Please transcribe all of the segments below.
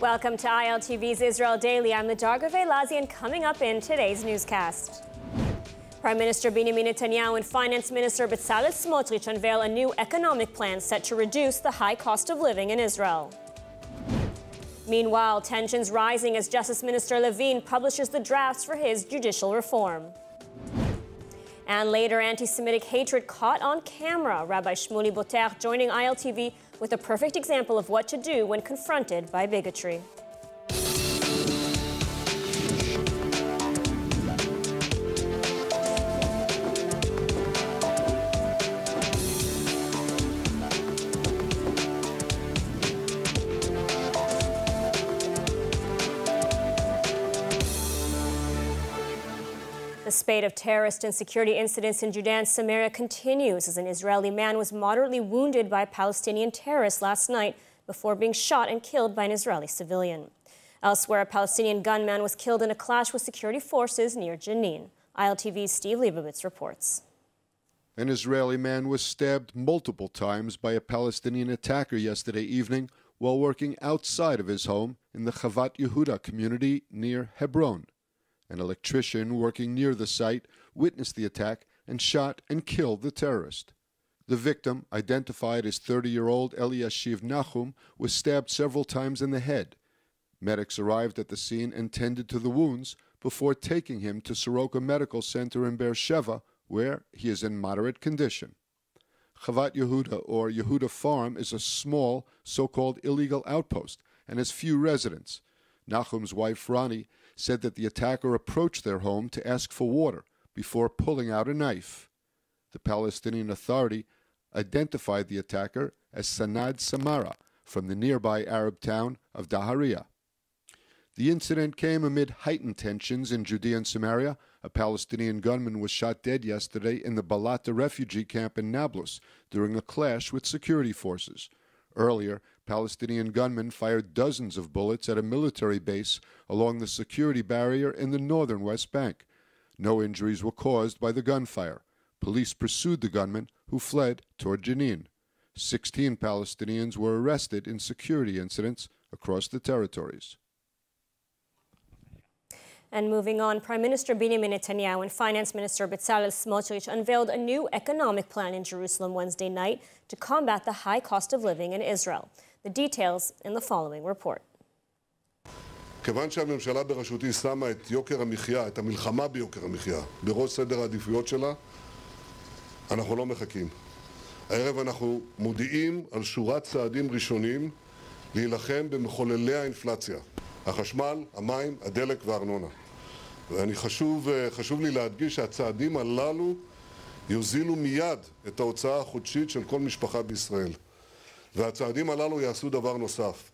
Welcome to ILTV's Israel Daily. I'm Darga Veilazi, and coming up in today's newscast. Prime Minister Binyamin Netanyahu and Finance Minister Bezalel Smotrich unveil a new economic plan set to reduce the high cost of living in Israel. Meanwhile, tensions rising as Justice Minister Levin publishes the drafts for his judicial reform. And later, anti-Semitic hatred caught on camera. Rabbi Shmuley Boteach joining ILTV with a perfect example of what to do when confronted by bigotry. The spate of terrorist and security incidents in Judea Samaria continues as an Israeli man was moderately wounded by Palestinian terrorists last night before being shot and killed by an Israeli civilian. Elsewhere, a Palestinian gunman was killed in a clash with security forces near Jenin. ILTV's Steve Leibowitz reports. An Israeli man was stabbed multiple times by a Palestinian attacker yesterday evening while working outside of his home in the Chavat Yehuda community near Hebron. An electrician working near the site witnessed the attack and shot and killed the terrorist. The victim, identified as 30-year-old Eliashiv Nachum, was stabbed several times in the head. Medics arrived at the scene and tended to the wounds before taking him to Soroka Medical Center in Beersheba, where he is in moderate condition. Chavat Yehuda, or Yehuda Farm, is a small, so-called illegal outpost and has few residents. Nachum's wife, Rani, said that the attacker approached their home to ask for water before pulling out a knife. The Palestinian Authority identified the attacker as Sanad Samara from the nearby Arab town of Daharia. The incident came amid heightened tensions in Judea Samaria. A Palestinian gunman was shot dead yesterday in the Balata refugee camp in Nablus during a clash with security forces. Earlier, Palestinian gunmen fired dozens of bullets at a military base along the security barrier in the northern West Bank. No injuries were caused by the gunfire. Police pursued the gunmen, who fled toward Jenin. 16 Palestinians were arrested in security incidents across the territories. And moving on, Prime Minister Binyamin Netanyahu and Finance Minister Bezalel Smotrich unveiled a new economic plan in Jerusalem Wednesday night to combat the high cost of living in Israel. The details in the following report. כיוון שהממשלה בראשותי שמה את יוקר המחיה, את המלחמה ביוקר המחיה, בראש סדר העדיפויות שלה, אנחנו לא מחכים. הערב אנחנו מודיעים על שורת צעדים ראשונים להילחם במחוללי האינפלציה, החשמל, המים, הדלק והארנונה. ואני חשוב לי להדגיש שהצעדים הללו יוזילו מיד את ההוצאה החודשית של כל משפחה בישראל. והצעדים הללו יעשו דבר נוסף.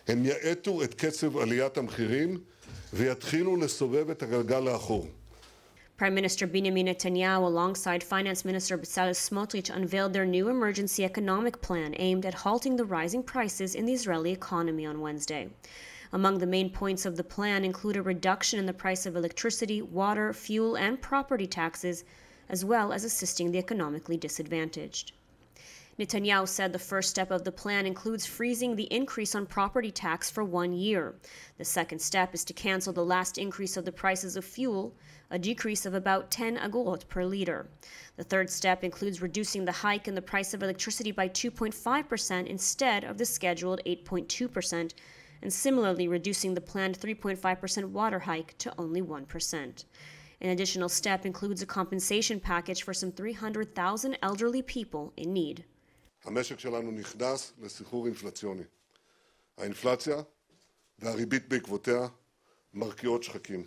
הם יאטו את קצב עליית המחירים ויתחילו לסובב את הגלגל לאחור. Prime Minister Binyamin Netanyahu, alongside Finance Minister Bezalel Smotrich, unveiled their new emergency economic plan aimed at halting the rising prices in the Israeli economy on Wednesday. Among the main points of the plan include a reduction in the price of electricity, water, fuel, and property taxes, as well as assisting the economically disadvantaged. Netanyahu said the first step of the plan includes freezing the increase on property tax for 1 year. The second step is to cancel the last increase of the prices of fuel, a decrease of about 10 agorot per liter. The third step includes reducing the hike in the price of electricity by 2.5% instead of the scheduled 8.2%, and similarly reducing the planned 3.5% water hike to only 1%. An additional step includes a compensation package for some 300,000 elderly people in need. המשק שלנו נכנס לסחרור אינפלציוני. האינפלציה והריבית בעקבותיה מרקיעות שחקים.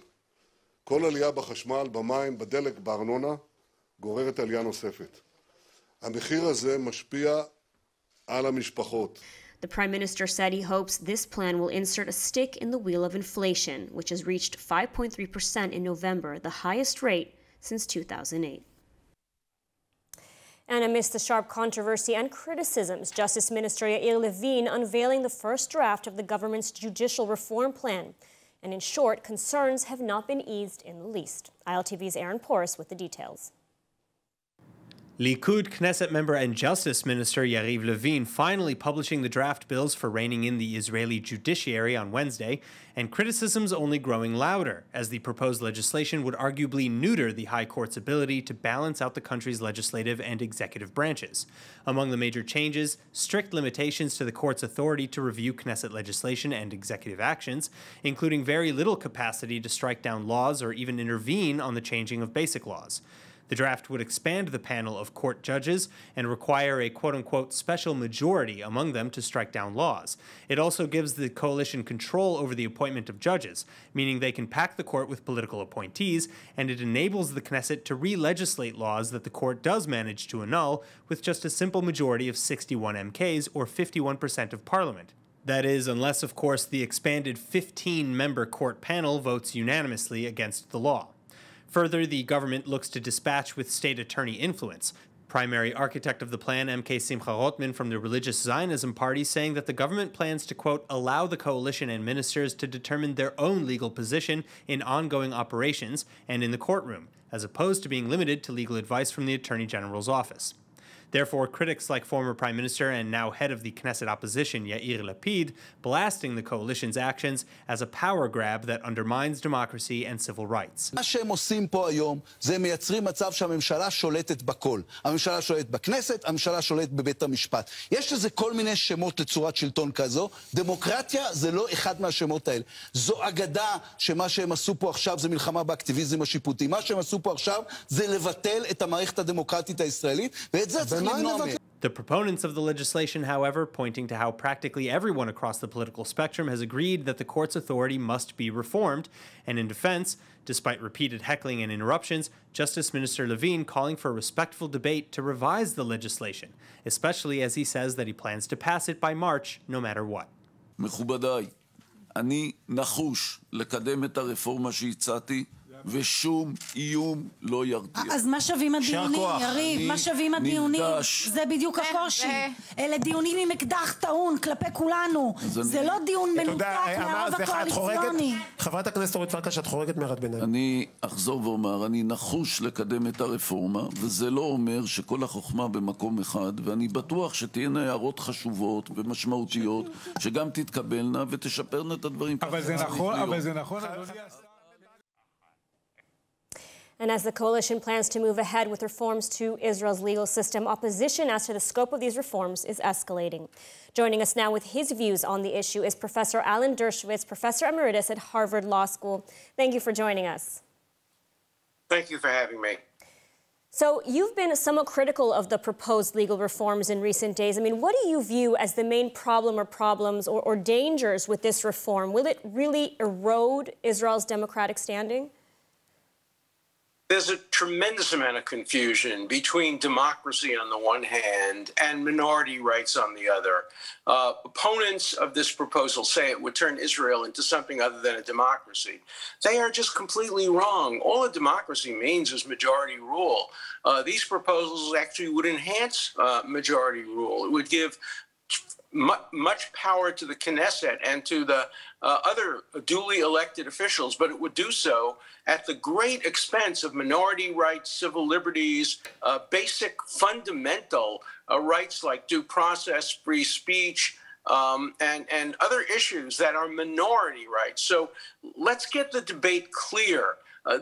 כל עלייה בחשמל, במים, בדלק, בארנונה גוררת עלייה נוספת. המחיר הזה משפיע על המשפחות. The Prime Minister said he hopes this plan will insert a stick in the wheel of inflation, which has reached 5.3% in November, the highest rate since 2008. And amidst the sharp controversy and criticisms, Justice Minister Levin unveiling the first draft of the government's judicial reform plan. And in short, concerns have not been eased in the least. ILTV's Aaron Porras with the details. Likud Knesset member and Justice Minister Yariv Levin finally publishing the draft bills for reining in the Israeli judiciary on Wednesday, and criticisms only growing louder, as the proposed legislation would arguably neuter the High Court's ability to balance out the country's legislative and executive branches. Among the major changes, strict limitations to the court's authority to review Knesset legislation and executive actions, including very little capacity to strike down laws or even intervene on the changing of basic laws. The draft would expand the panel of court judges and require a quote-unquote special majority among them to strike down laws. It also gives the coalition control over the appointment of judges, meaning they can pack the court with political appointees, and it enables the Knesset to re-legislate laws that the court does manage to annul with just a simple majority of 61 MKs or 51% of parliament. That is, unless, of course, the expanded 15-member court panel votes unanimously against the law. Further, the government looks to dispatch with state attorney influence. Primary architect of the plan, MK Simcha Rotman from the Religious Zionism Party, saying that the government plans to, quote, allow the coalition and ministers to determine their own legal position in ongoing operations and in the courtroom, as opposed to being limited to legal advice from the Attorney General's office. Therefore, critics like former Prime Minister and now head of the Knesset opposition, Yair Lapid, blasting the coalition's actions as a power grab that undermines democracy and civil rights. מה שהם עושים פה היום זה מייצרים מצב שהממשלה שולטת בכל. הממשלה שולטת בכנסת, הממשלה שולטת בבית המשפט. יש לזה כל מיני שמות לצורת שלטון כזו. דמוקרטיה זה לא אחד מהשמות האלה. זו אגדה שמה שהם עשו פה עכשיו זה מלחמה באקטיביזם השיפוטי. מה שהם עשו פה עכשיו זה לבטל את המערכת הדמוקרטית הישראלית, ואת זה צריך למנוע מהם. The proponents of the legislation, however, pointing to how practically everyone across the political spectrum has agreed that the court's authority must be reformed, and in defense, despite repeated heckling and interruptions, Justice Minister Levin calling for a respectful debate to revise the legislation, especially as he says that he plans to pass it by March, no matter what. מכובדיי, אני נחוש לקדם את הרפורמה שהצעתי, ושום איום לא ירתיע. אז מה שווים הדיונים, יריב? מה שווים הדיונים? זה בדיוק הקושי. אלה דיונים עם אקדח טעון כלפי כולנו. זה לא דיון מנותק מהרוב הקואליציוני. חברת הכנסת אורית פרקש, את חורגת מהערת ביניים. אני אחזור ואומר, אני נחוש לקדם את הרפורמה, וזה לא אומר שכל החוכמה במקום אחד, ואני בטוח שתהיינה הערות חשובות ומשמעותיות, שגם תתקבלנה ותשפרנה את הדברים. אבל זה נכון, אדוני השר. And as the coalition plans to move ahead with reforms to Israel's legal system, opposition as to the scope of these reforms is escalating. Joining us now with his views on the issue is Professor Alan Dershowitz, Professor Emeritus at Harvard Law School. Thank you for joining us. Thank you for having me. So you've been somewhat critical of the proposed legal reforms in recent days. I mean, what do you view as the main problem or problems or dangers with this reform? Will it really erode Israel's democratic standing? There's a tremendous amount of confusion between democracy on the one hand and minority rights on the other. Opponents of this proposal say it would turn Israel into something other than a democracy. They are just completely wrong. All a democracy means is majority rule. These proposals actually would enhance majority rule. It would give much power to the Knesset and to the other duly elected officials, but it would do so at the great expense of minority rights, civil liberties, basic fundamental rights like due process, free speech, and other issues that are minority rights. So let's get the debate clear.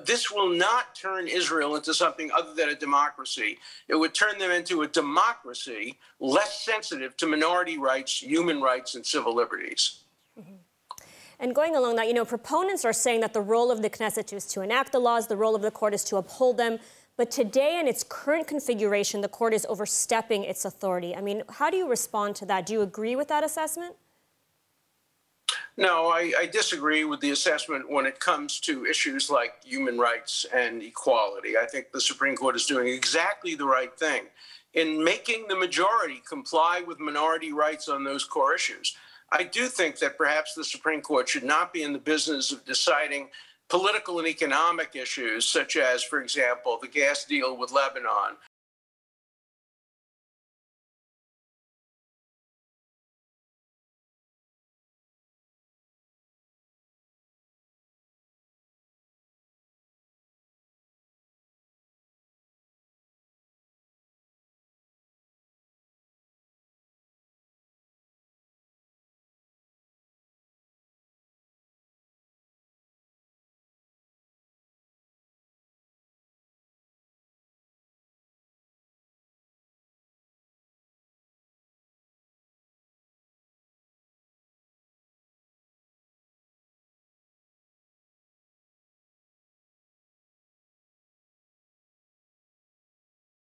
This will not turn Israel into something other than a democracy. It would turn them into a democracy less sensitive to minority rights, human rights, and civil liberties. Mm-hmm. And going along that, you know, proponents are saying that the role of the Knesset is to enact the laws, the role of the court is to uphold them. But today, in its current configuration, the court is overstepping its authority. I mean, how do you respond to that? Do you agree with that assessment? No, I disagree with the assessment when it comes to issues like human rights and equality. I think the Supreme Court is doing exactly the right thing in making the majority comply with minority rights on those core issues. I do think that perhaps the Supreme Court should not be in the business of deciding political and economic issues, such as, for example, the gas deal with Lebanon